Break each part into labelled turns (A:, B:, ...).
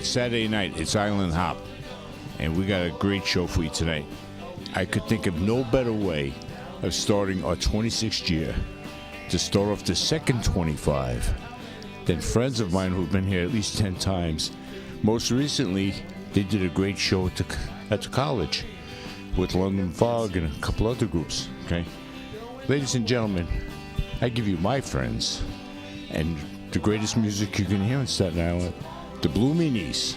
A: It's Saturday night. It's Island Hop. And we got a great show for you tonight. I could think of no better way of starting our 26th year to start off the second 25 than friends of mine who've been here at least 10 times. Most recently, they did a great show at the college with London Fog and a couple other groups. Okay, ladies and gentlemen, I give you my friends and the greatest music you can hear in Staten Island, the BlueMeanies.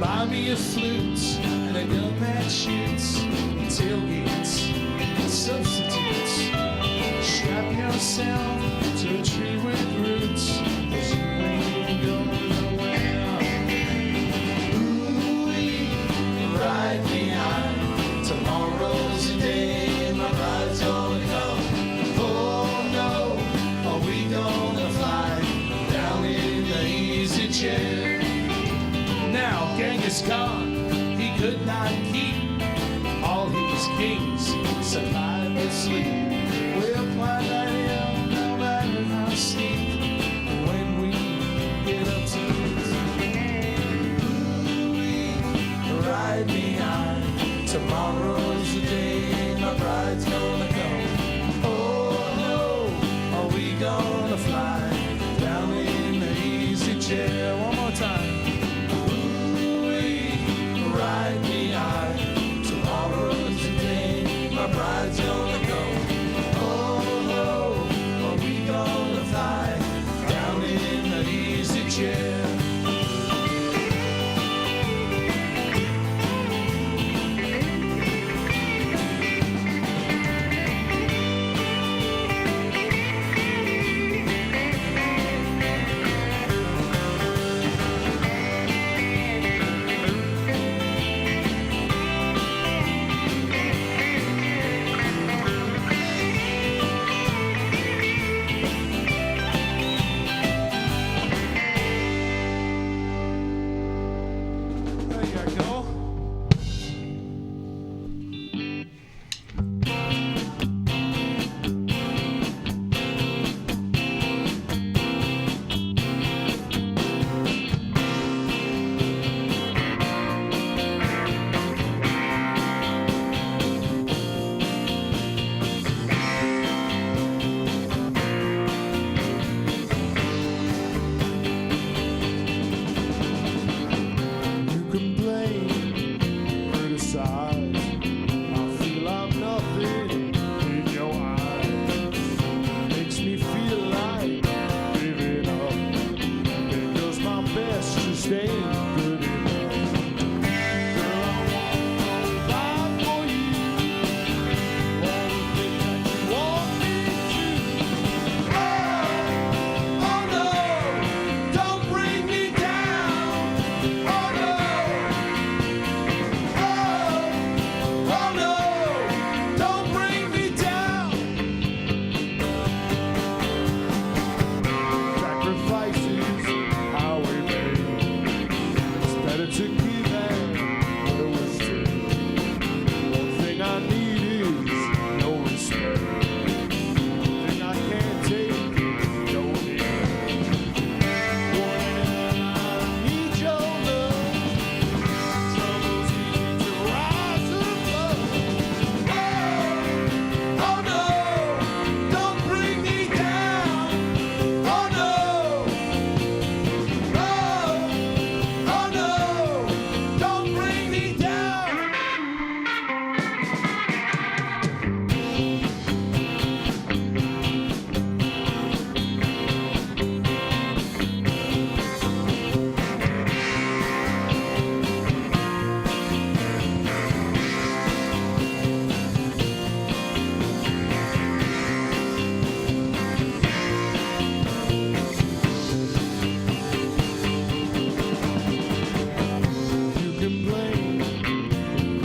B: Buy me a flute and a gun that shoots, tailgates and substitutes. Strap yourself to a tree with roots, 'cause you ain't going nowhere. Ooh-wee, right behind. Tomorrow's the day my ride's gonna come. Oh no, are we gonna fly down in the easy chair? Now Genghis Khan, he could not keep all his kings supplied with sleep. We'll climb that hill no matter how steep. When we get up to it, ooh, right behind. Tomorrow's the day my bride's gonna come. Oh no, are we gonna fly down in the easy chair? One more time. Right behind. Tomorrow's the day my bride's gonna go. Oh no, are we gonna fly down in the easy chair?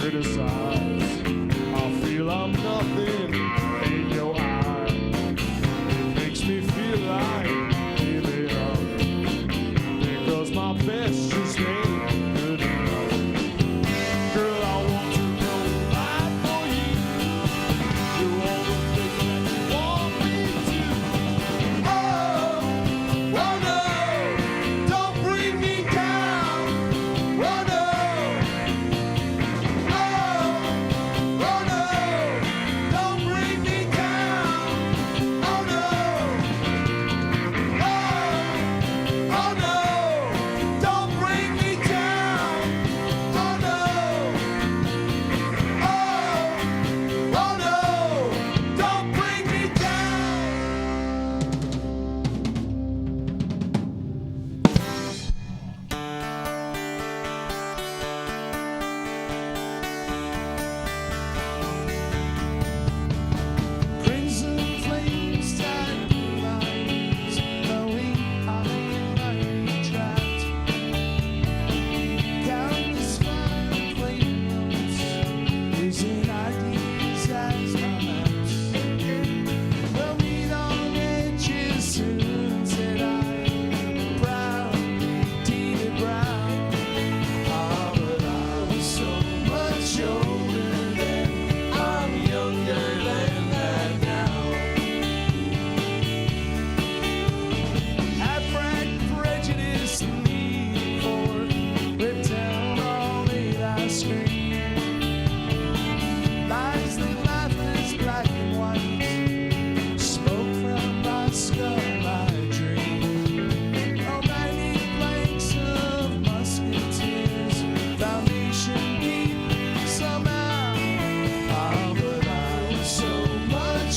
C: criticize. I feel I'm nothing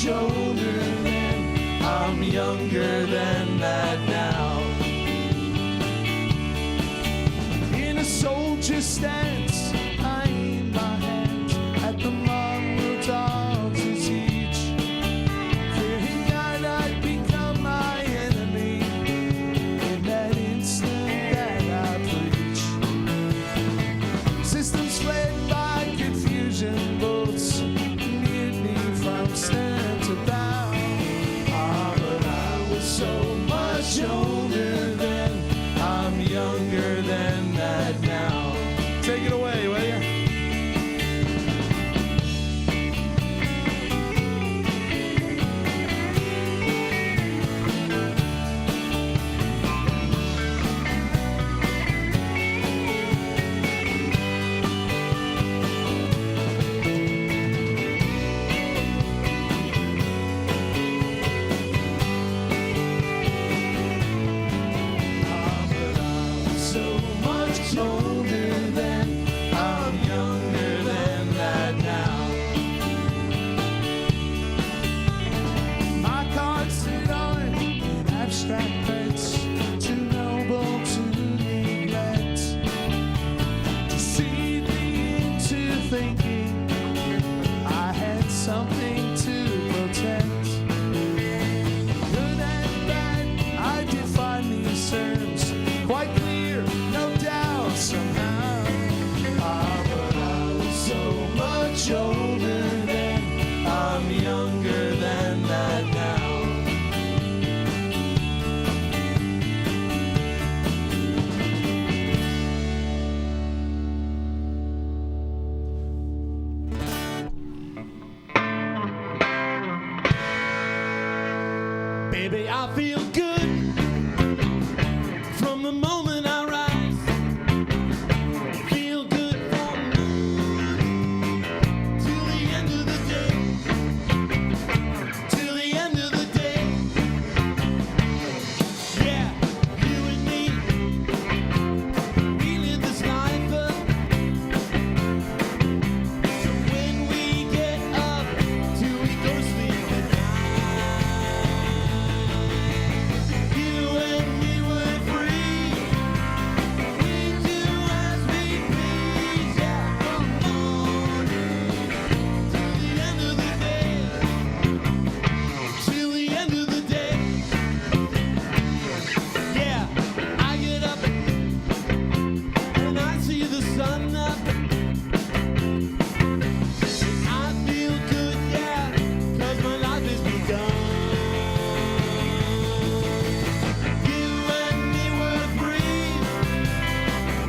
B: much older then. I'm younger than that now. In a soldier stance, I aim my hands at the mongrel dogs who teach. Fearing God, I'd become my enemy in that instant that I preach. Systems fled by confusion, boats mutiny from stern to bow. Ah, but I was so much older then. I'm younger than that now. Take it away, will you? So much older than. I'm younger than that now. My cards sit on abstract plates, too noble to neglect. Deceive me into thinking I had something to protect. Good and bad, I define these terms quite clear, no doubt somehow. Ah, but I was so much older then. I'm younger than that now. Baby, I feel good from the moment I rise. Feel good from now till the end of the day. Till the end of the day. Yeah, you and me, we live this life up. When we get up till we go to sleep at night. You and me were free. We do as we please. Yeah, from morning till the end of the day. Till the end of the day. Yeah, I get up and I see the sun up. I feel good, yeah, 'cause my life has begun. You and me were free.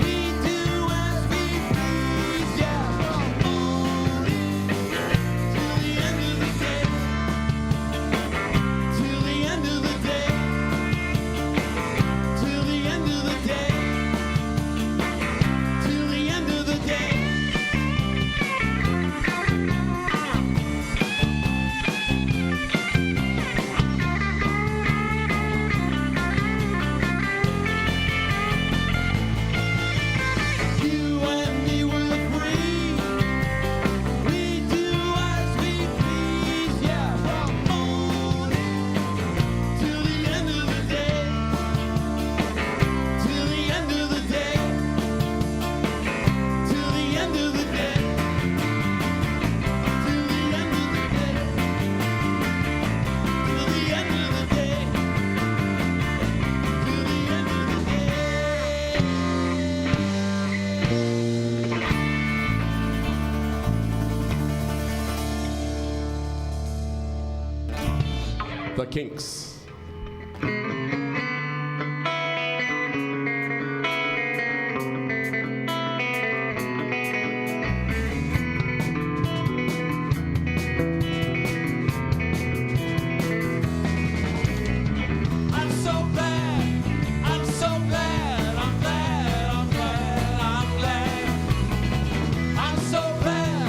B: We do as we please, yeah, from morning till the end of the day. Till the end of the day. Till the end of the day. Till the end of the day. You and me were free. We do as we please, yeah, from morning till the end of the day. Till the end of the day. Till the end of the day. Till the end of the day. Till the end of the day. Till the end of the day.
C: The Kinks.
B: I'm so glad, I'm so glad, I'm glad, I'm glad, I'm glad. I'm so glad,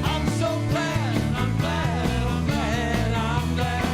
B: I'm so glad, I'm glad, I'm glad, I'm glad.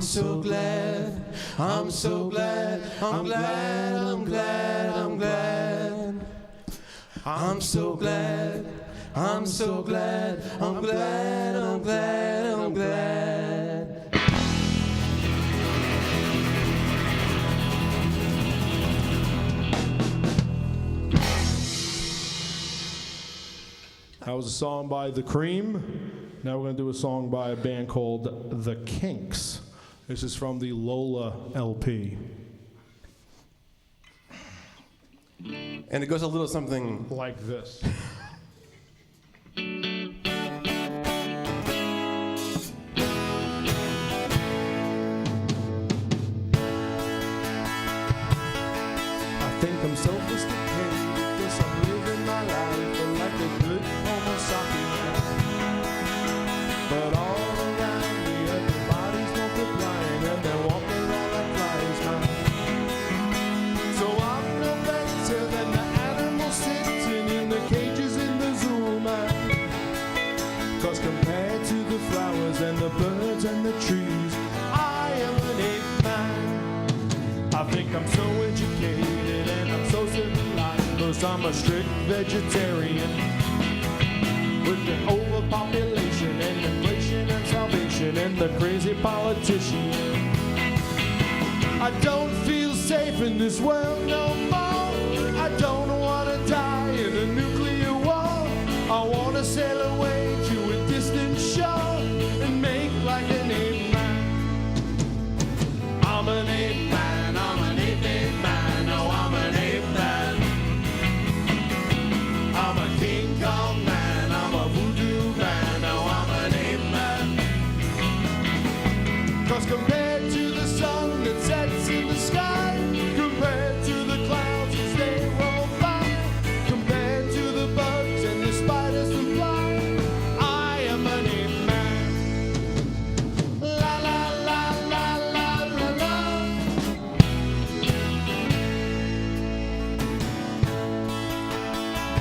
B: so glad, I'm so glad, I'm glad, I'm glad, I'm glad. I'm so glad, I'm so glad, I'm glad, I'm glad, I'm glad.
C: That was a song by The Cream. Now we're going to do a song by a band called The Kinks. This is from the Lola LP.
B: And it goes a little something
C: Like this.
B: I think I'm sophisticated, guess I'm living my life like a good Homo sapien. But all around me, everybody's multiplying and they're walking around like flies now. So I'm no better than the animals sitting in the cages in the zoo, man. 'Cause compared to the flowers and the birds and the trees, I am an ape man. I think I'm so educated and I'm so civilized, 'cause I'm a strict vegetarian. With the overpopulation and inflation and salvation and the crazy politician, I don't feel safe in this world no more. I don't want to die in a nuclear war. I want to sail away to a distant shore and make like an ape man. I'm an ape man, I'm an ape man, oh I'm an ape man. I'm a King Kong man, I'm a voodoo man, oh I'm an ape man. 'Cause compared to the sun that sets in the sky, compared to the clouds as they roll by, compared to the bugs and the spiders that fly, I am an ape man. La la la la la la la.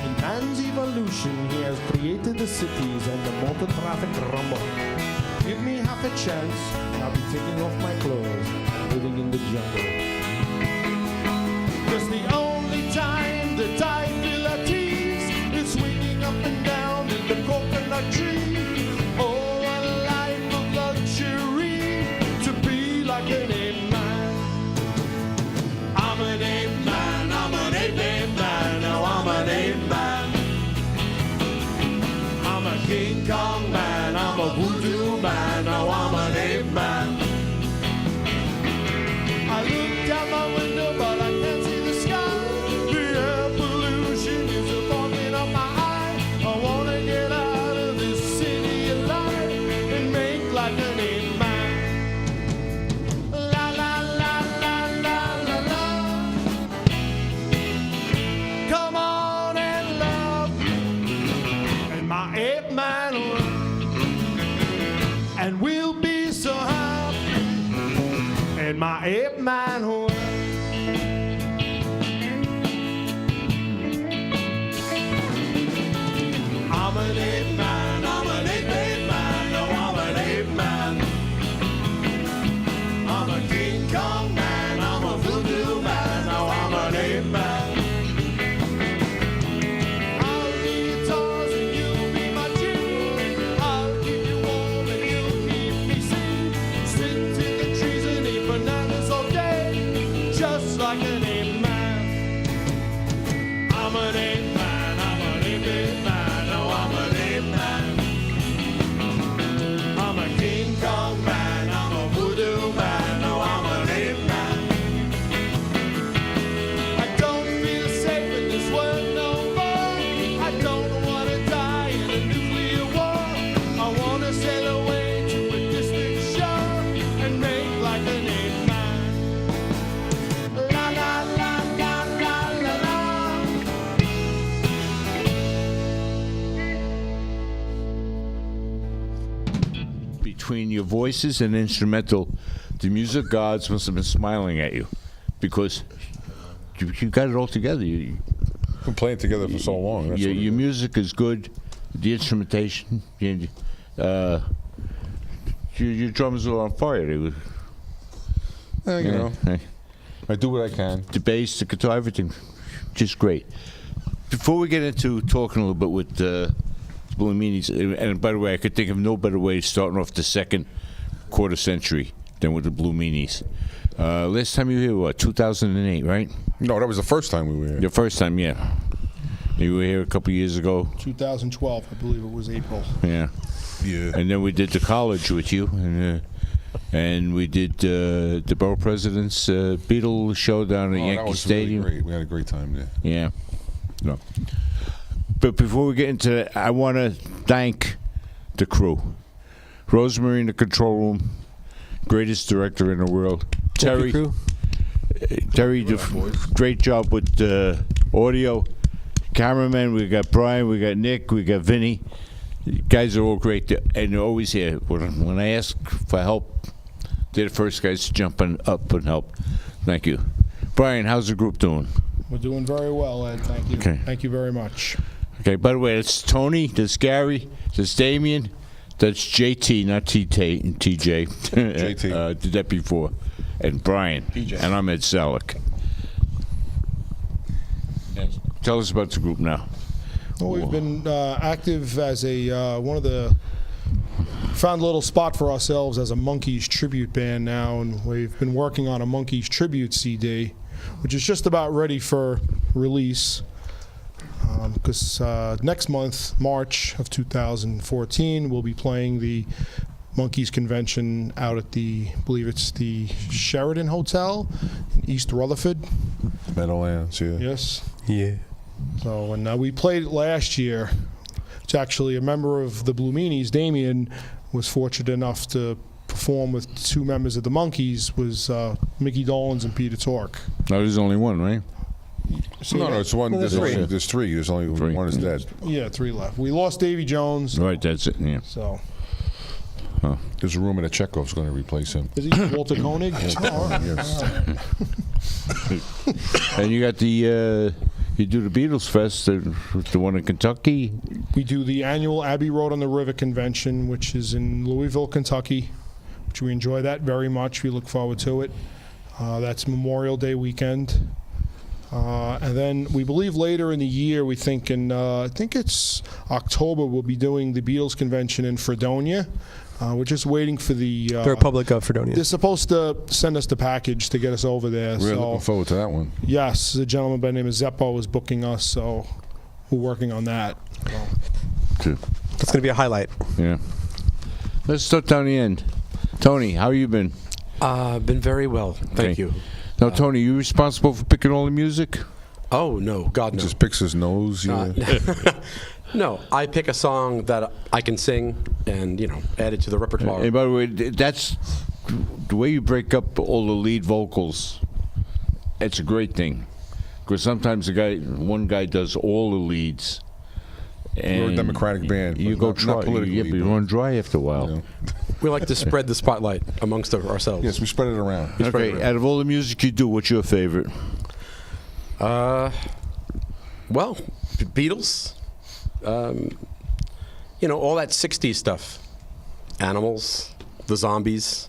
B: In man's evolution, he has created the cities and the motor traffic rumble. Give me half a chance, and I'll be taking off my clothes and living in the jungle. 'Cause the only time that I feel at ease is swinging up and down in the coconut tree. Oh, a life of luxury, to be like an ape man. I'm an ape man, I'm an ape man, oh I'm an ape man. I'm a King Kong man, I'm a voodoo man, oh I'm an ape man. I look out my window but I can't see the sky.
C: and we'll be so happy in my 8-man world. I'm an 8-man, I'm an 8-man, no, I'm an 8-man. I'm a King Kong man, I'm a voodoo man, no, I'm an 8-man. I'll be yours and you'll be my Jew. I'll keep you warm and you'll keep me safe. Sit in the trees and eat bananas all day, just like an 8-man. I'm an 8-man, I'm an 8-man, no, I'm an 8-man. I'm a King Kong man, I'm a voodoo man, no, I'm an 8-man. I don't feel safe in this world no more. I don't want to die in a nuclear war. I want to sail away to a distant shore and make like an 8-man. La la la la la la la.
A: Between your voices and instrumental, the music gods must have been smiling at you, because you got it all together.
D: Been playing together for so long. That's what it
A: Your
D: is.
A: music is good, the instrumentation, your drums are on fire. They were,
D: You know, I do what I can.
A: the bass, the guitar, everything, just great. Before we get into talking a little bit with BlueMeanies, and by the way, I could think of no better way starting off the second quarter century than with the BlueMeanies. Last time you were here, what, 2008, right?
D: No, that was the first time we were here.
A: Your first time, yeah. You were here a couple years ago,
C: 2012, I believe it was April.
A: yeah.
D: Yeah.
A: And then we did the college with you, and we did the Borough President's Beatles show down at
D: Oh, that
A: Yankee
D: was
A: Stadium.
D: really great. We had a great time there.
A: Yeah. No. But before we get into that, I want to thank the crew. Rosemary in the control room, greatest director in the world. Terry, Terry did a great job with audio. Cameraman, we got Brian, we got Nick, we got Vinny. You guys are all great, and they're always here. When I ask for help, they're the first guys to jump up and help. Thank you. Brian, how's the group doing?
C: We're doing very well, Ed. Thank you.
A: Okay.
C: Thank you very much.
A: Okay, by the way, that's Tony, that's Gary, that's Damien, that's JT, not TJ.
D: JT.
A: Did that before. And Brian.
D: PJ.
A: And I'm Ed Salick. Tell us about the group now.
C: Well, we've been active as a one of the found a little spot for ourselves as a Monkees tribute band now, and we've been working on a Monkees tribute CD, which is just about ready for release. Because next month, March of 2014, we'll be playing the Monkees convention out at the, I believe it's the Sheridan Hotel in East Rutherford.
D: Meadowlands, yeah.
C: Yes.
E: Yeah.
C: So, and we played it last year. It's actually a member of the BlueMeanies, Damien, was fortunate enough to perform with two members of the Monkees, was Mickey Dolenz and Peter Tork.
A: No, there's only one, right?
D: No, it's one.
E: No,
D: There's
E: there's
D: three. There's three. There's only
A: Three.
D: one is dead.
C: Yeah, three left. We lost Davy Jones.
A: Right, that's it, yeah.
C: So,
D: There's a rumor that Chekhov's going to replace him.
C: is he Walter Koenig? Oh, all right.
D: Yes.
A: And you got the, you do the Beatles Fest, the one in Kentucky.
C: We do the annual Abbey Road on the River convention, which is in Louisville, Kentucky, which we enjoy that very much. We look forward to it. That's Memorial Day weekend. And then we believe later in the year, we think I think it's October, we'll be doing the Beatles convention in Fredonia. We're just waiting for the
E: Republic of Fredonia.
C: They're supposed to send us the package to get us over there.
D: We're
C: so
D: looking forward to that one.
C: yes, a gentleman by the name of Zeppo is booking us, so we're working on that. So,
E: That's going to be a highlight.
A: Yeah. Let's start down the end. Tony, how you been?
F: Been very well, thank
A: Okay.
F: you.
A: Now, Tony, you responsible for picking all the music?
F: Oh no, God no.
D: Just picks his nose. Yeah.
F: No, I pick a song that I can sing and add it to the repertoire.
A: And by the way, that's the way you break up all the lead vocals. It's a great thing, because sometimes one guy does all the leads,
D: We're a
A: And
D: democratic band.
A: You
D: but
A: go
D: not
A: try.
D: politically.
A: Yeah, but you
D: but,
A: run dry after a while.
D: you know.
F: We like to spread the spotlight amongst ourselves.
D: Yes, we spread it around.
A: Okay, out of all the music you do, what's your favorite?
F: Well, Beatles. You know, all that 60s stuff. Animals, the Zombies,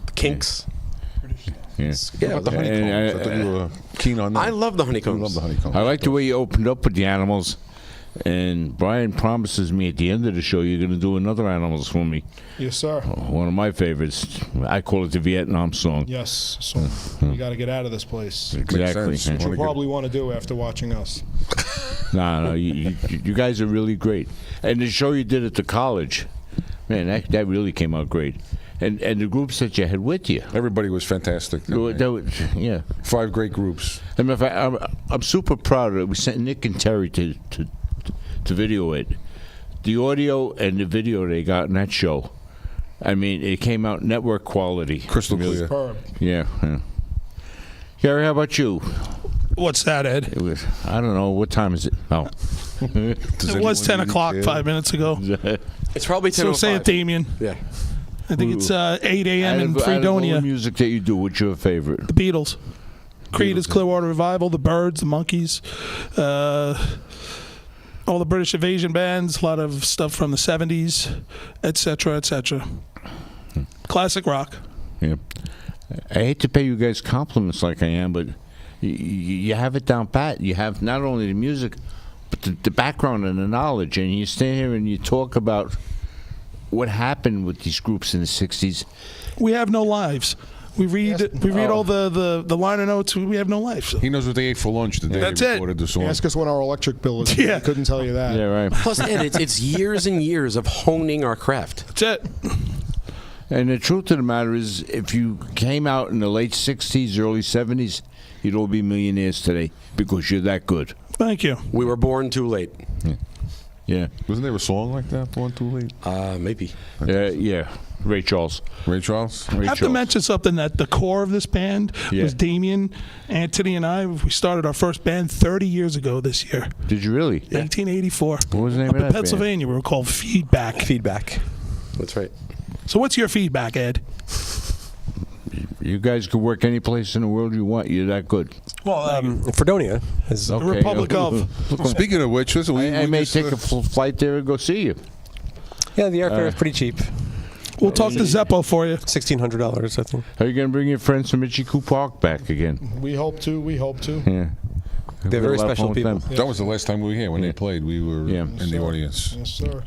F: the Kinks.
A: Yeah.
F: Yeah,
D: What about the Honeycombs? I thought you were keen on that.
F: I love the
D: I
F: Honeycombs.
D: love the Honeycombs.
A: I like the way you opened up with the animals. And Brian promises me at the end of the show you're going to do another animals for me.
C: Yes, sir.
A: One of my favorites. I call it the Vietnam song.
C: Yes. So we got to get out of this place.
A: Exactly.
D: sense.
C: Which you'll probably want to do after watching us.
A: No, you guys are really great. And the show you did at the college, man, that really came out great. And the groups that you had with you.
D: Everybody was fantastic.
A: Yeah.
D: 5 great groups.
A: As a matter of fact, I'm super proud of it. We sent Nick and Terry to video it. The audio and the video they got in that show, I mean, it came out network quality.
D: Crystal clear.
C: Superb.
A: Yeah. Gary, how about you?
G: What's that, Ed?
A: It was, I don't know. What time is it? Oh.
G: It was 10 o'clock 5 minutes ago.
F: It's probably 10:05.
G: So say it, Damien.
F: Yeah.
G: I think it's 8 a.m. in
A: Out of all the
G: Fredonia.
A: music that you do, what's your favorite?
G: The Beatles. Creedence Clearwater Revival, the Byrds, the Monkees, all the British invasion bands, a lot of stuff from the 70s, etc., etc. Classic rock.
A: Yeah. I hate to pay you guys compliments like I am, but you have it down pat. You have not only the music, but the background and the knowledge. And you stand here and you talk about what happened with these groups in the 60s.
G: We have no lives. We read all the liner notes. We have no lives.
D: He knows what they ate for lunch the day
G: That's
D: they
G: it.
D: recorded the song.
C: Ask us what our electric bill is.
G: Yeah.
C: I couldn't tell you that.
A: Yeah, right.
F: Plus, Ed, it's years and years of honing our craft.
G: That's it.
A: And the truth of the matter is, if you came out in the late 60s, early 70s, you'd all be millionaires today because you're that good.
G: Thank you.
F: We were born too late.
A: Yeah.
D: Wasn't there a song like that, Born Too Late?
F: Maybe.
A: Yeah. Ray Charles.
D: Ray Charles?
A: Ray
G: I have to
A: Charles.
G: mention something that the core of this band
A: Yeah.
G: was Damien, Anthony, and I. We started our first band 30 years ago this year,
A: Did you really?
G: 1984.
A: What was the name
G: Up
A: of
G: in
A: that
G: Pennsylvania, we were called Feedback.
E: Feedback.
F: That's right.
G: So what's your feedback, Ed?
A: band? You guys could work any place in the world you want. You're that good.
E: Well, Fredonia is
A: Okay.
G: Republic of.
D: Speaking of which, listen,
A: I may
D: just,
A: take a flight there and go see you.
E: yeah, the airfare is pretty cheap,
G: We'll talk to Zeppo for you.
E: $1,600, I think.
A: Are you going to bring your friends from Ichiku Park back again?
C: We hope to. We hope to.
A: Yeah.
E: They're very
A: We'll have
E: special
A: fun with
E: people.
A: them.
D: That was the last time we were here. When they played, we were
A: Yeah.
D: in the audience.
C: Yes, sir.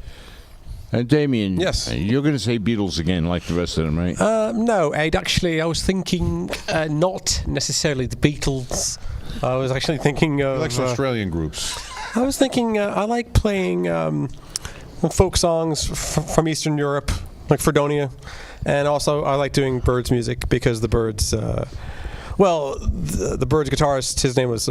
A: And Damien,
E: Yes.
A: you're going to say Beatles again, like the rest of them, right?
E: No, Ed, actually, I was thinking not necessarily the Beatles. I was actually thinking
D: He
E: of...
D: likes Australian groups.
E: I was thinking I like playing folk songs from Eastern Europe, like Fredonia. And also, I like doing Byrds music because the Byrds... the Byrds guitarist, his name was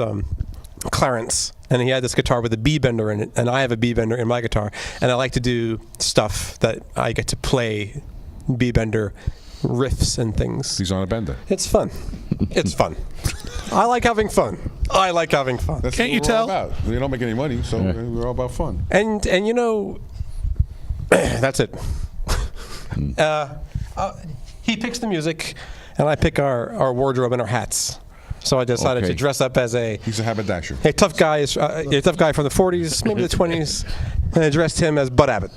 E: Clarence. And he had this guitar with a B bender in it, and I have a B bender in my guitar. And I like to do stuff that I get to play B bender riffs and things.
D: He's on a bender.
E: It's fun. It's fun. I like having fun. I like having fun.
D: That's
G: Can't
D: what
G: you
D: we're
G: tell?
D: all about. We don't make any money, so we're all about fun.
E: And you know, that's it. He picks the music, and I pick our wardrobe and our hats. So I decided
A: Okay.
E: to dress up as a
D: He's a haberdasher.
E: tough guy, a tough guy from the 40s, maybe the 20s, and I dressed him as Bud Abbott.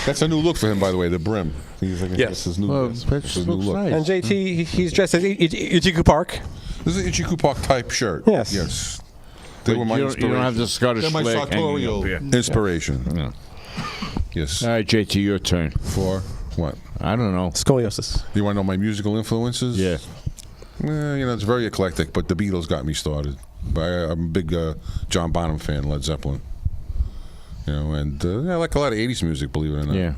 D: That's a new look for him, by the way, the brim. He's like,
F: Yes.
D: that's his new,
A: Well,
D: that's
A: that
D: his new
A: looks
D: look.
A: nice.
E: And JT, he's dressed as Ichiku Park.
D: This is an Ichiku Park type shirt.
E: Yes.
D: Yes. They
A: But
D: were my
A: you
D: inspiration.
A: don't have the Scottish
D: They're my
A: flag hanging
D: sartorial
A: up here.
D: inspiration.
A: Yeah.
D: Yes.
A: All right, JT, your turn.
D: For what?
A: I don't know.
E: Scoliosis.
D: You want to know my musical influences?
A: Yeah.
D: It's very eclectic, but the Beatles got me started. But I'm a big John Bonham fan, Led Zeppelin. And I like a lot of 80s music, believe it or not.
A: Yeah.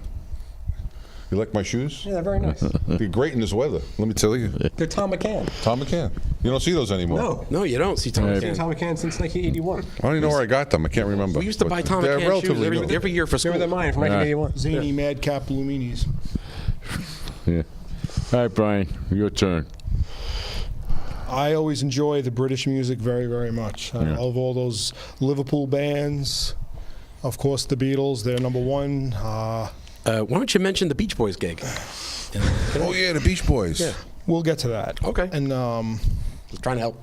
D: You like my shoes?
E: Yeah, very nice.
D: They're great in this weather, let me tell you.
E: They're Tom McCann.
D: Tom McCann. You don't see those anymore.
F: No, you don't see Tom
E: I've seen
F: McCann.
E: Tom McCann since 1981.
D: I don't even know where I got them. I can't remember.
F: We used to
D: But
F: buy Tom
D: they're
F: McCann shoes
D: relatively new.
F: every year for school.
E: Newer than mine from 1981.
C: Zany Madcap BlueMeanies.
A: Yeah. All right, Brian, your turn.
C: I always enjoy the British music very, very much. I
A: Yeah.
C: love all those Liverpool bands. Of course, the Beatles, they're number one.
F: Why don't you mention the Beach Boys gig?
D: Oh yeah, the Beach Boys.
F: Yeah.
C: We'll get to that.
F: Okay.
C: And
F: Just trying to help.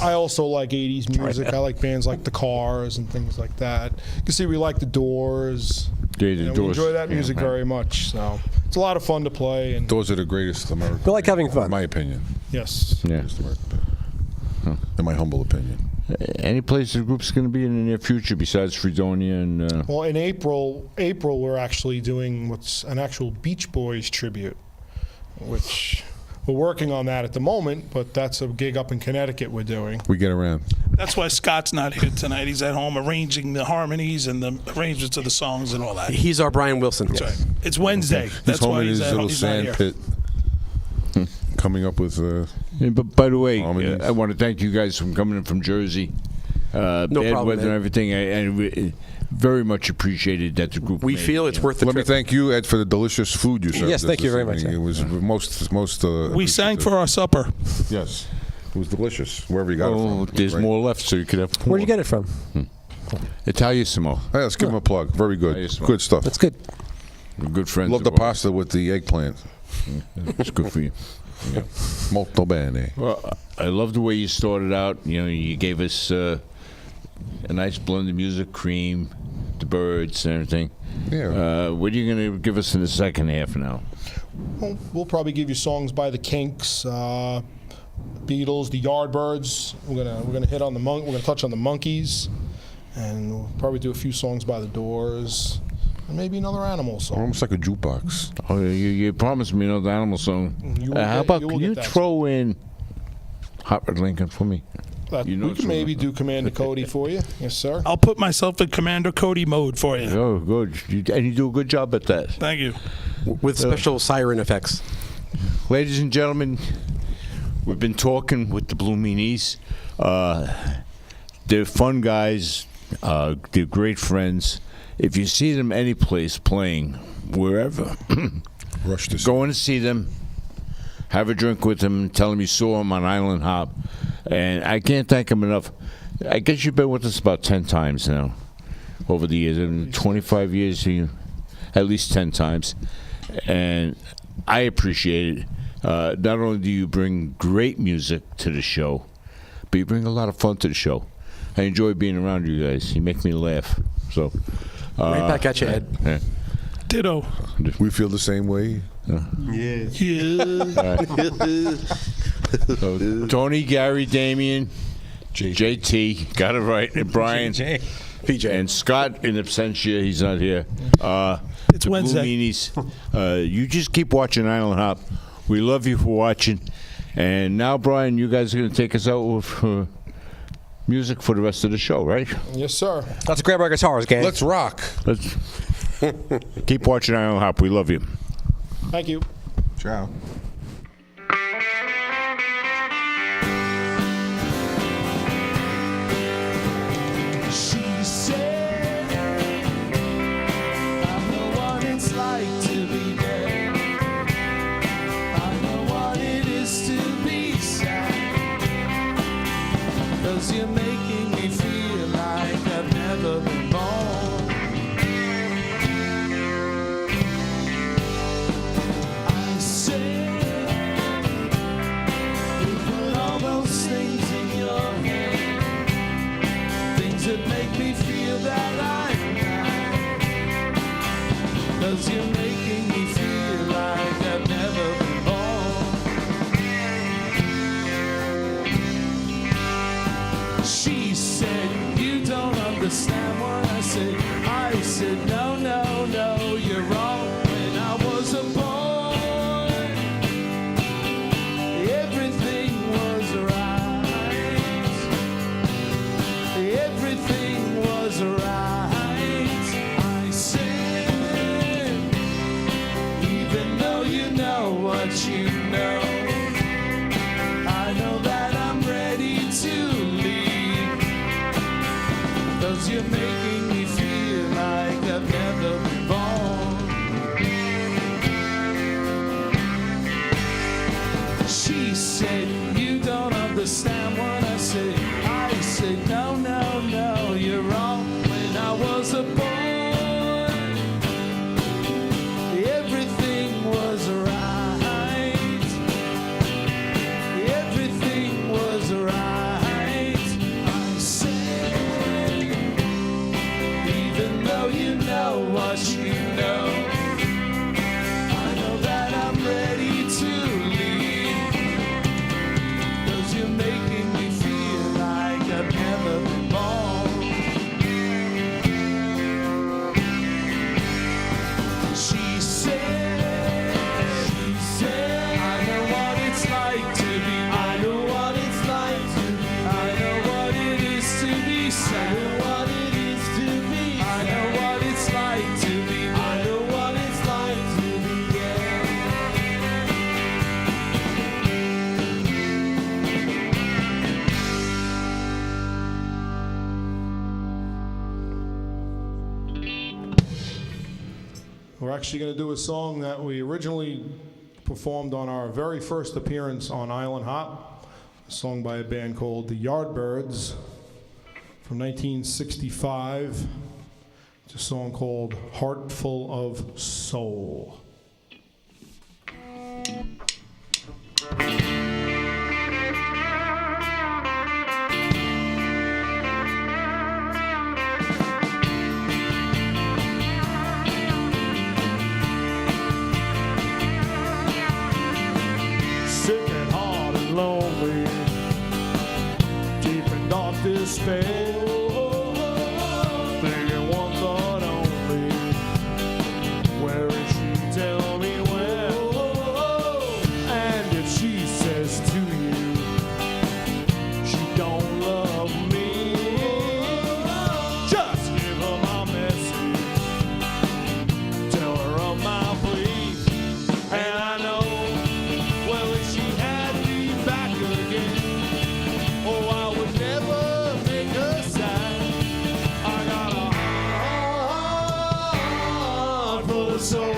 C: I also like 80s music. I like bands like The Cars and things like that. You can see we like The Doors.
A: Yeah,
C: You know, we enjoy that music very much. So it's a lot of fun to play. And
D: Those are the greatest American.
E: We like having fun.
D: In my opinion.
C: yes.
A: Yeah.
D: In my humble opinion.
A: Any place the group's going to be in the near future besides Fredonia and?
C: Well, in April we're actually doing what's an actual Beach Boys tribute, which we're working on that at the moment. But that's a gig up in Connecticut we're doing.
D: We get around.
G: That's why Scott's not here tonight. He's at home arranging the harmonies and the arrangements of the songs and all that.
F: He's our Brian Wilson.
G: That's right. It's Wednesday.
D: He's
G: That's
D: home
G: why
D: in his
G: he's at
D: little
G: home. He's not
D: sand
G: here.
D: pit. Coming up with.
A: Yeah, but by the way,
D: Harmonies.
A: I want to thank you guys for coming in from Jersey. Bad
F: problem,
A: weather
F: man.
A: and everything. I very much appreciated that the group.
F: We
A: made,
F: feel it's
A: you know.
F: worth the
D: Let me
F: trip.
D: thank you, Ed, for the delicious food you served.
E: Yes,
D: us
E: thank you
D: this
E: very much,
D: evening. It was most.
G: We sang for our supper.
D: Yes, it was delicious. Wherever you got it
A: Oh,
D: from.
A: there's
D: Right.
A: more left, so you could have more.
E: Where'd you get it from?
A: Italiasimo.
D: Hey, let's give him a plug. Very good.
A: Yes,
D: Good stuff.
E: That's good.
A: We're good friends.
D: Love the
A: of ours.
D: pasta with the eggplant.
A: It's good for you.
D: Molto bene.
A: Well, I love the way you started out. You know, you gave us a nice blend of music, Cream, the Birds, and everything.
D: Yeah.
A: What are you going to give us in the second half now?
C: Well, we'll probably give you songs by the Kinks, Beatles, the Yardbirds. We're gonna hit on we're gonna touch on the Monkees, and we'll probably do a few songs by the Doors, and maybe another Animal song.
D: Almost like a jukebox.
A: Oh, you promised me another Animal song.
C: You will
A: How
C: get-
A: about
C: you will
A: can
C: get
A: you
C: that
A: throw in Hot Red Lincoln for me? You know
C: we can maybe do Commander Cody for you. Yes, sir.
G: I'll put myself in Commander Cody mode for you.
A: Oh, good. And you do a good job at that.
G: Thank you.
F: With special siren effects.
A: Ladies and gentlemen, we've been talking with the BlueMeanies. They're fun guys. They're great friends. If you see them any place playing, wherever,
D: Rush this.
A: go in and see them. Have a drink with them. Tell them you saw them on Island Hop. And I can't thank them enough. I guess you've been with us about 10 times now over the years. In 25 years, at least 10 times. And I appreciate it. Not only do you bring great music to the show, but you bring a lot of fun to the show. I enjoy being around you guys. You make me laugh. So,
F: Right back at you, Ed.
A: yeah.
G: Ditto.
D: We feel the same way.
G: Yeah.
A: So, Tony, Gary, Damien, JT, got it right, and Brian,
F: PJ.
A: and Scott in absentia. He's not here.
G: It's
A: the
G: Wednesday.
A: BlueMeanies. You just keep watching Island Hop. We love you for watching. And now, Brian, you guys are going to take us out with music for the rest of the show, right?
C: Yes, sir.
E: Let's grab our guitars, gang.
D: Let's rock.
A: Let's keep watching Island Hop. We love you.
C: Thank you.
D: Ciao.
B: She said, I know what it's like to be dead. I know what it is to be sad. 'Cause you're making me feel like I've never been born. I said, you put all those things in your head, things that make me feel that I'm not. 'Cause you're making me feel like I've never been born. She said, you don't understand what I said. I said, no, no, no, you're wrong. When I was a boy, everything was right. Everything was right. I said, even though you know what you know, I know that I'm ready to leave. 'Cause you're making me feel like I've never been born. She said, you don't understand what I said. I said, no, no, no, you're wrong. When I was a boy,
C: We're actually going to do a song that we originally performed on our very first appearance on Island Hop, a song by a band called the Yardbirds from 1965. It's a song called Heart Full of Soul.
B: Sick and hard and lonely, deep in dark despair. Thinking one thought only, where is she? Tell me where. And if she says to you, she don't love me, just give her my message, tell her of my plea. And I know, well, if she had me back again, oh, I would never make her sad. I got a heart full of soul.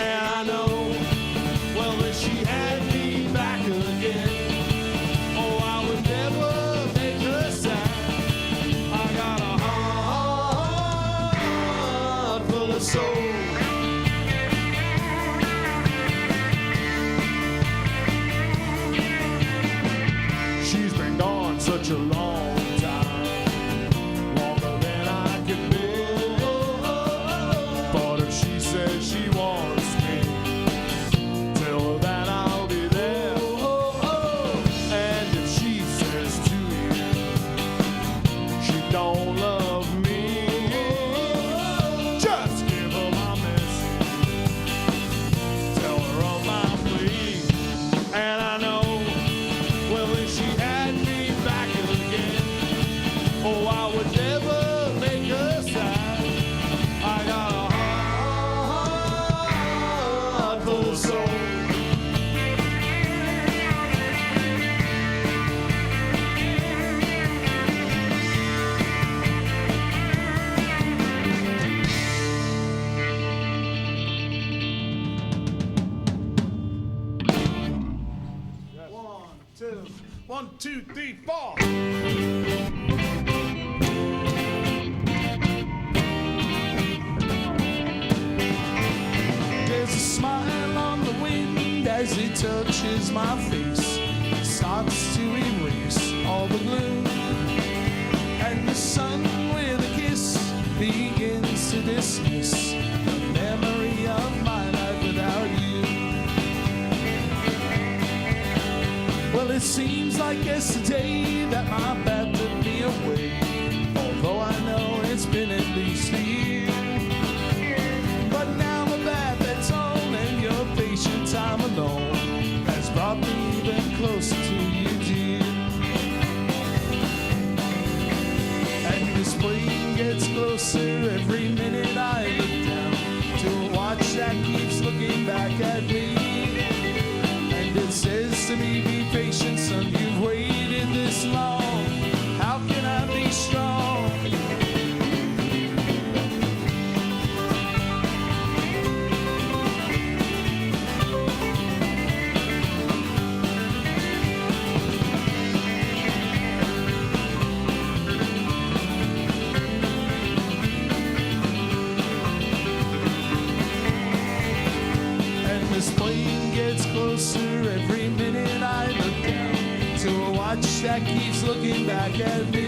B: And I know, well, if she had me back again, oh, I would never make her sad. I got a heart full of soul. She's been gone such a long time, longer than I can bear. But if she says she wants me, tell her that I'll be there. And if she says to you, she don't love me, just give her my message, tell her of my plea. And I know, well, if she had me back again, oh, I would never make her sad. I got a heart full of soul. One, two, three, four. There's a smile on the wind as it touches my face. It starts to erase all the gloom. And the sun with a kiss begins to dismiss the memory of my life without you. Well, it seems like yesterday that my bat took me away, although I know it's been at least a year. But now my bat that's on, and your patient time alone has brought me even closer to you, dear. And the spring gets closer every minute I look down to a watch that keeps looking back at me. And it says to me, be patient, son, you've waited this long. How can I be strong? And this plane gets closer every minute I look down to a watch that keeps looking back at me.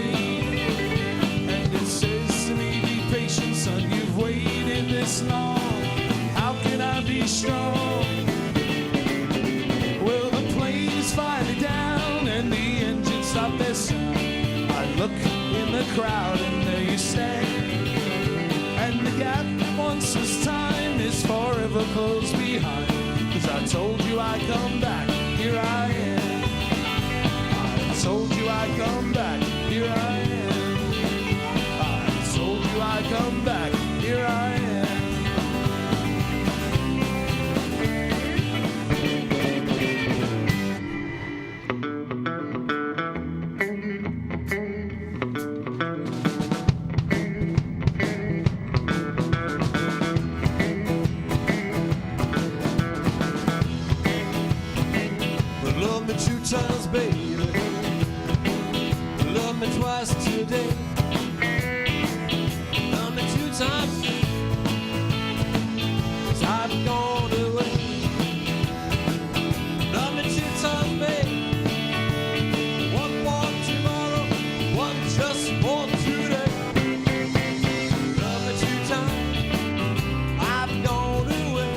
B: And it says to me, be patient, son, you've waited this long. How can I be strong? Well, the plane is finally down and the engine stopped their sound. I look in the crowd and there you stand. And the gap that once was time is forever closed behind. 'Cause I told you I'd come back, here I am. I told you I'd come back, here I am. Love me 2 times, baby. Love me twice today. Love me 2 times, 'cause I've gone away. Love me 2 times, baby. One for tomorrow, one just for today. Love me 2 times, I've gone away.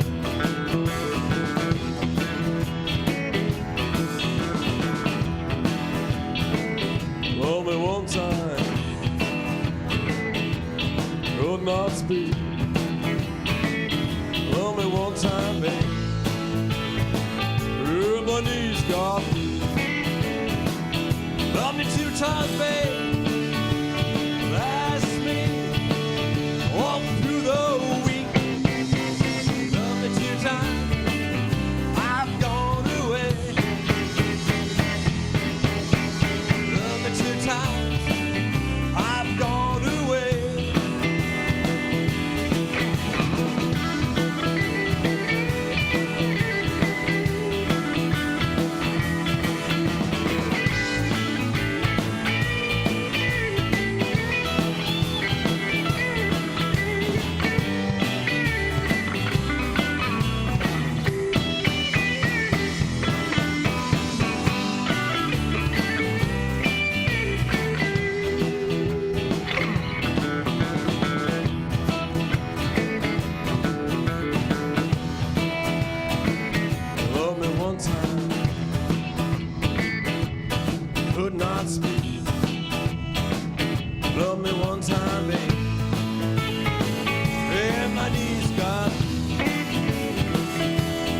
B: Love me 1 time, could not speak. Love me 1 time, babe. My knees got weak. Love me 2 times, babe. Last me all through the week. Love me 2 times, I've gone away. Love me 2 times, I've gone away. Love me 1 time, could not speak. Love me 1 time, babe. And my knees got weak.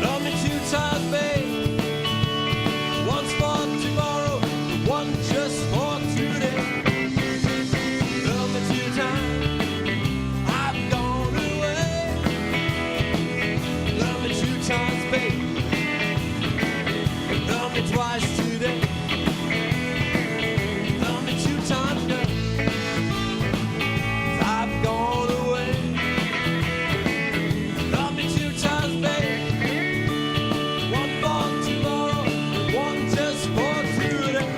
B: Love me 2 times, babe. One's for tomorrow, one just for today. Love me 2 times, I've gone away. Love me 2 times, babe. Love me twice today. Love me 2 times, girl. I've gone away. Love me 2 times, babe. One for tomorrow, one just for today.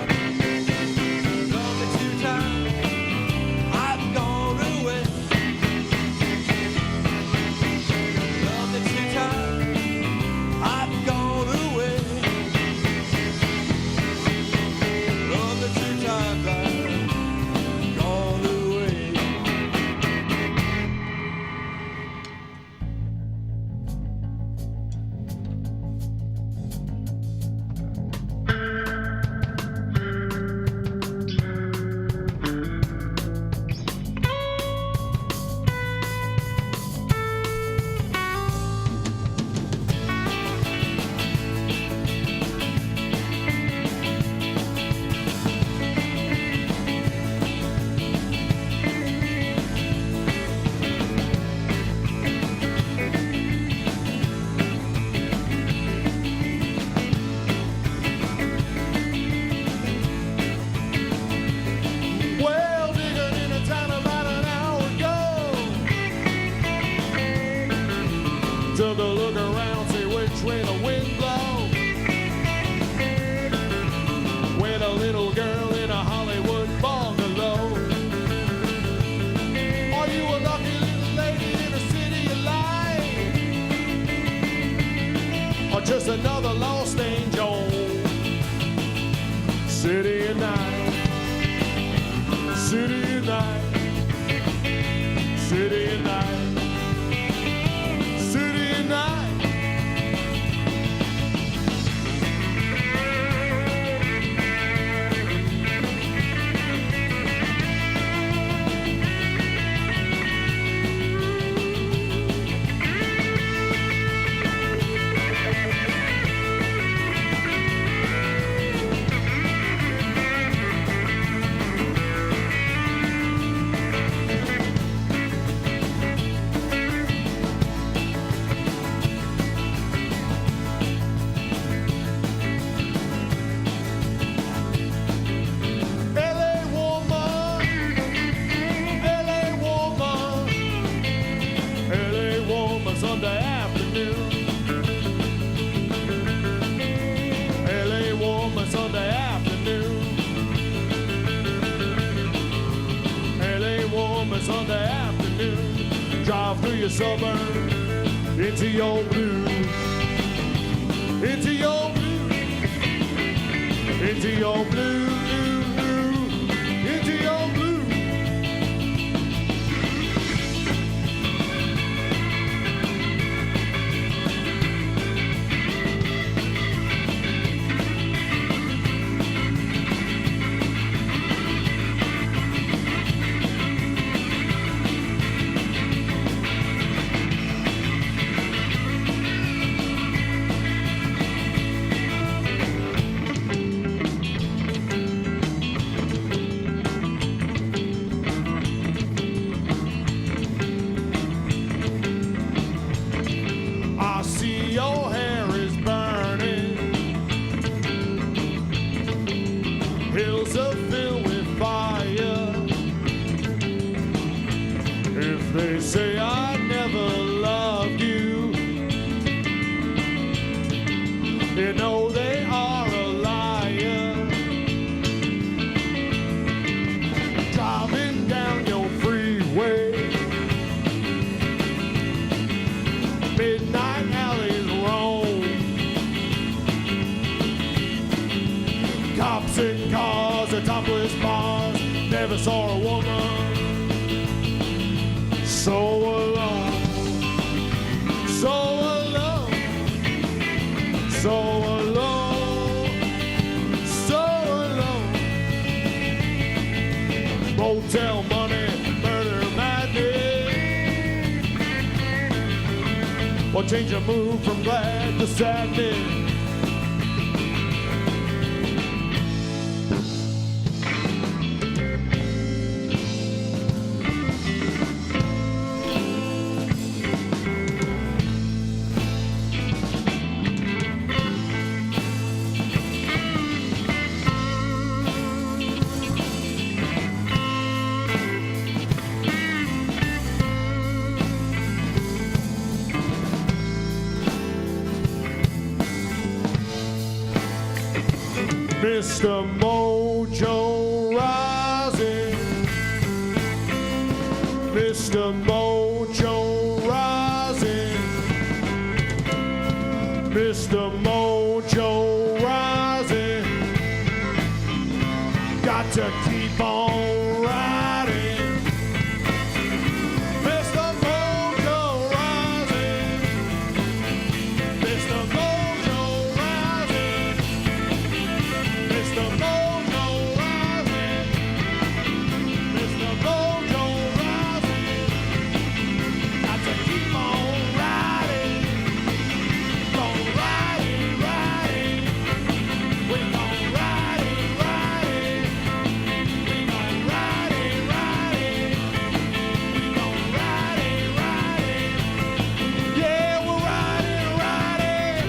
B: Love me 2 times, I've gone away. Love me 2 times, I've gone away. your suburb, into your blue, into your blue, into your blue, blue, blue, into your blue. I see your hair is burning, hills are filled with fire. If they say I never loved you, you know they are a liar. Driving down your freeway, midnight alleys roam, cops in cars at topless bars, never saw a woman so alone, so alone, so alone, so alone. Motel money, murder madness, or change your mood from glad to sadness. Mr. Mojo rising, Mr. Mojo rising, Mr. Mojo rising, got to keep on riding. Mr. Mojo rising, Mr. Mojo rising, Mr. Mojo rising, Mr. Mojo rising, got to keep on riding, gon' riding, riding, we gon' riding, riding, we gon' riding, riding, we gon' riding, riding, yeah, we're riding, riding.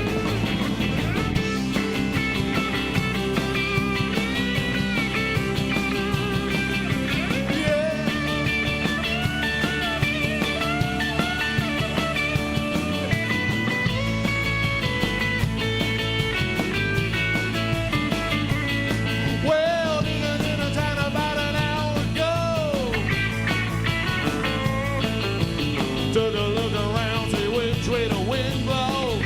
B: Well, dinner time about an hour ago. Took a look around, see which way the wind blows.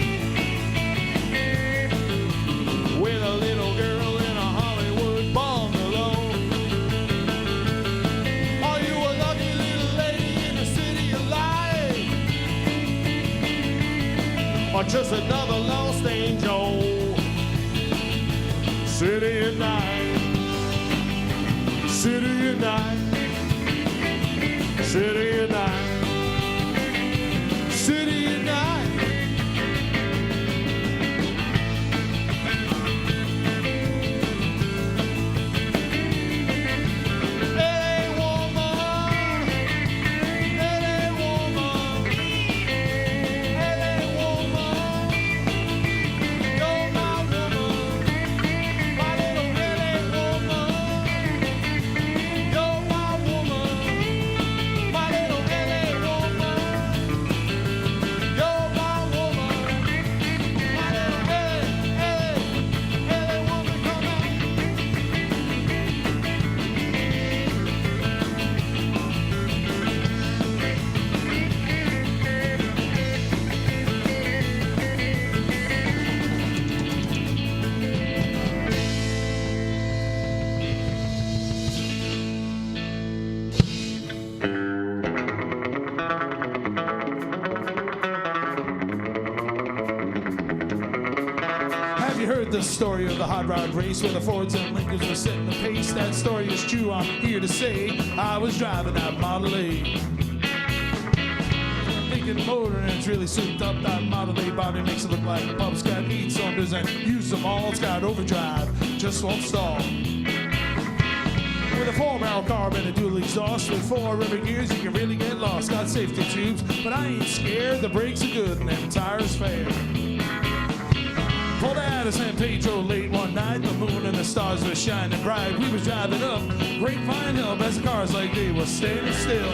B: With a little girl in a Hollywood bungalow. Are you a lucky little lady in the city of light? Or just another lost angel? City at night, city at night, city at night, city at night. LA woman, LA woman, LA woman, you're my woman. My little LA woman, you're my woman. My little LA woman, you're my
G: story of the hot rod race where the Fords and Lincolns were setting the pace. That story is true, I'm here to say. I was driving that Model A. Lincoln motor and it's really souped up. That Model A body makes it look like a pub's got 8 cylinders and use them all. It's got overdrive, just won't stall. With a 4-barrel carb and a dual exhaust with 4 rubber gears, you can really get lost. Got safety tubes, but I ain't scared. The brakes are good and them tires fair. Pulled out of San Pedro late one night. The moon and the stars were shining bright. We was driving up Grapevine Hill as the cars like they were standing still.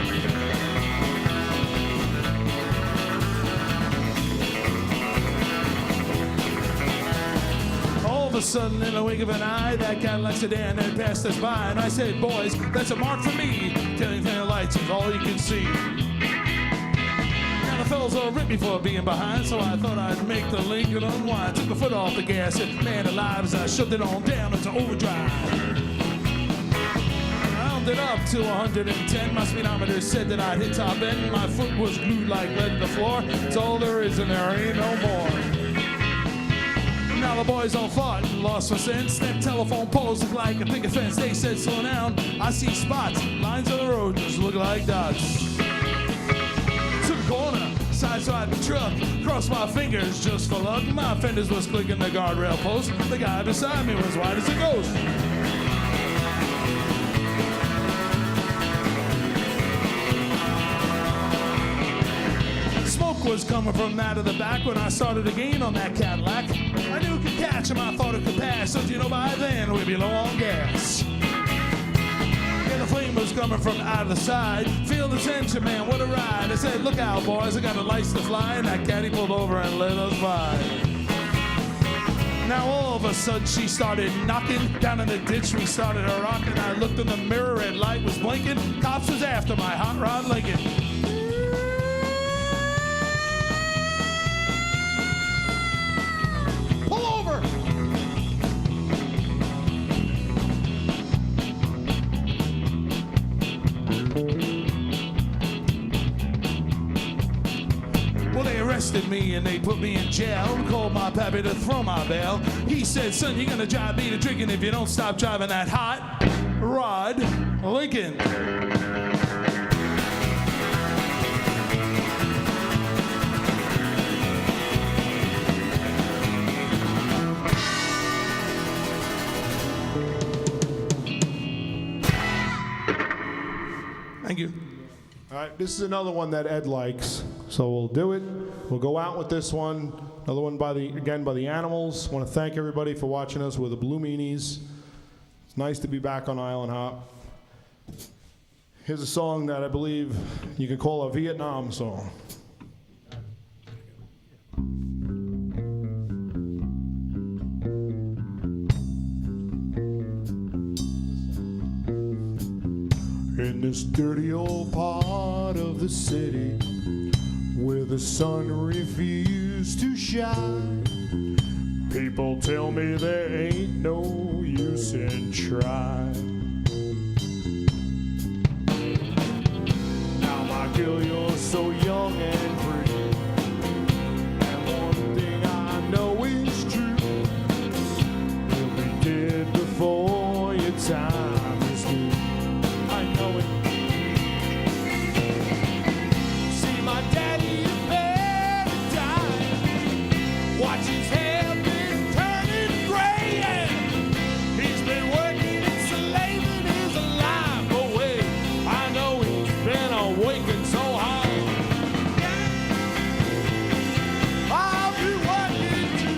G: All of a sudden, in the wink of an eye, that Cadillac sedan had passed us by, and I said, "Boys, that's a mark for me." Telling tail lights is all you can see. Now the fellas all ripped me for being behind, so I thought I'd make the Lincoln unwind. Took my foot off the gas, and man alive, as I shoved it on down into overdrive. Rounded up to 110, my speedometer said that I'd hit top end. My foot was glued like lead to the floor. It's all there is, and there ain't no more. Now the boys all fought and lost for sense. Them telephone poles look like a picket fence. They said, "Slow down, I see spots. Lines on the road just look like dots." Took a corner, sideswiped the truck. Crossed my fingers just for luck. My fenders was clicking the guardrail post. The guy beside me was white as a ghost. Smoke was coming from out of the back when I started again on that Cadillac. I knew it could catch him, I thought it could pass. So you know by then we'd be low on gas. Yeah, the flame was coming from out of the side. Feel the tension, man, what a ride. I said, "Look out, boys, I got a license to fly." And that caddy pulled over and let us by. Now all of a sudden she started knocking down in the ditch. We started a rocking. I looked in the mirror, red light was blinking. Cops was after my hot rod Lincoln. Pull over! Well, they arrested me and they put me in jail. Called my pappy to throw my bail. He said, "Son, you're gonna drive me to drinking if you don't stop driving that hot rod Lincoln." Thank you.
C: All right, this is another one that Ed likes, so we'll do it. We'll go out with this one. Another one by the Animals. Want to thank everybody for watching us with the BlueMeanies. It's nice to be back on Island Hop. Here's a song that I believe you could call a Vietnam song. In this dirty old part of the city where the sun refused to shine, people tell me there ain't no use in trying. Now my girl, you're so young and pretty, and one thing I know is true, you'll be dead before your time is due. I know it. See my daddy in bed dying. Watch his hair been turning gray, and he's been working and slaving his life away. I know he's been awakened so hard. I'll be working too.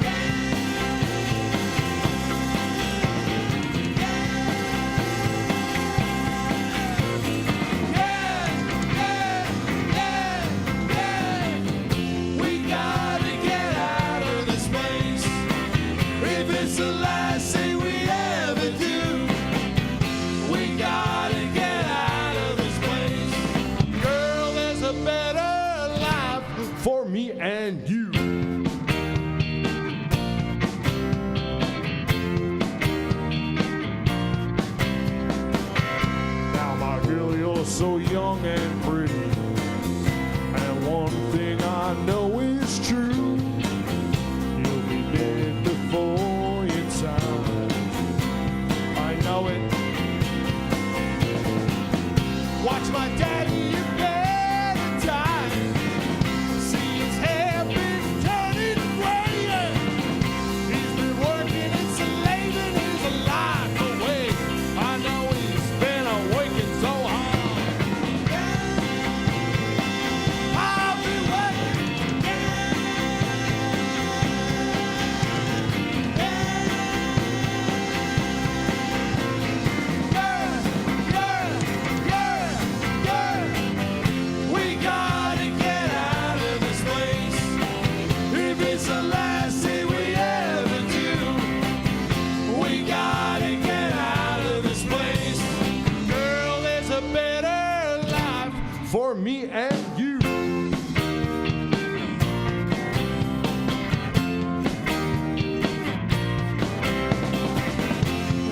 C: for me and you.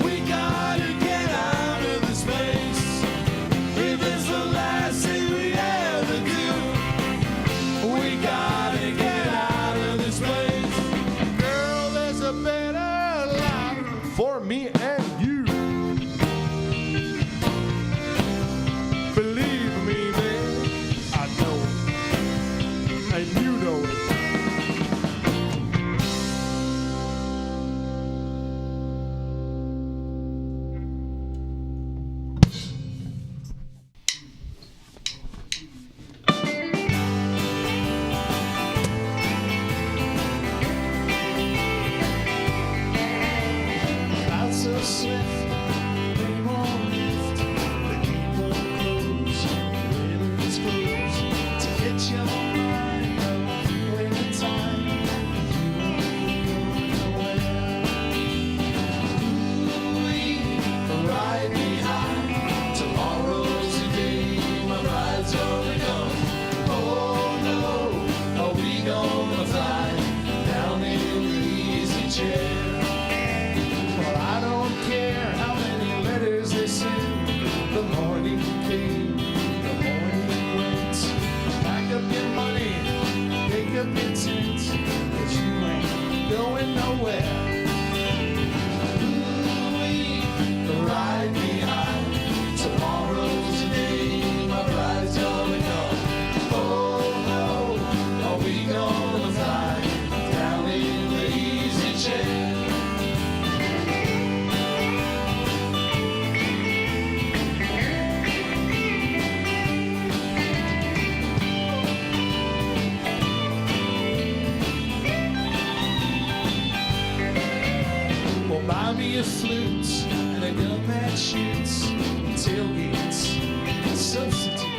B: We gotta get out of this place. If it's the last thing we ever do, we gotta get out of this place.
C: Girl, there's a better life for me and you. Believe me, babe, I know it, and you know it.
B: Not so swift, they won't lift. The gate won't close, when it's closed. To get your mind up when the time you won't go nowhere. Ooh, ride me high. Tomorrow's the day my ride's gonna go. Oh no, are we gonna fly down in the easy chair? Well, I don't care how many letters they send. The morning came, the morning went. Pack up your money, pick up your tent, 'cause you ain't going nowhere. Ooh, ride me high. Tomorrow's the day my bride's gonna come. Oh no, are we gonna fly down in the easy chair? Well, buy me a flute and a gun that shoots, tailgates, and substitutes.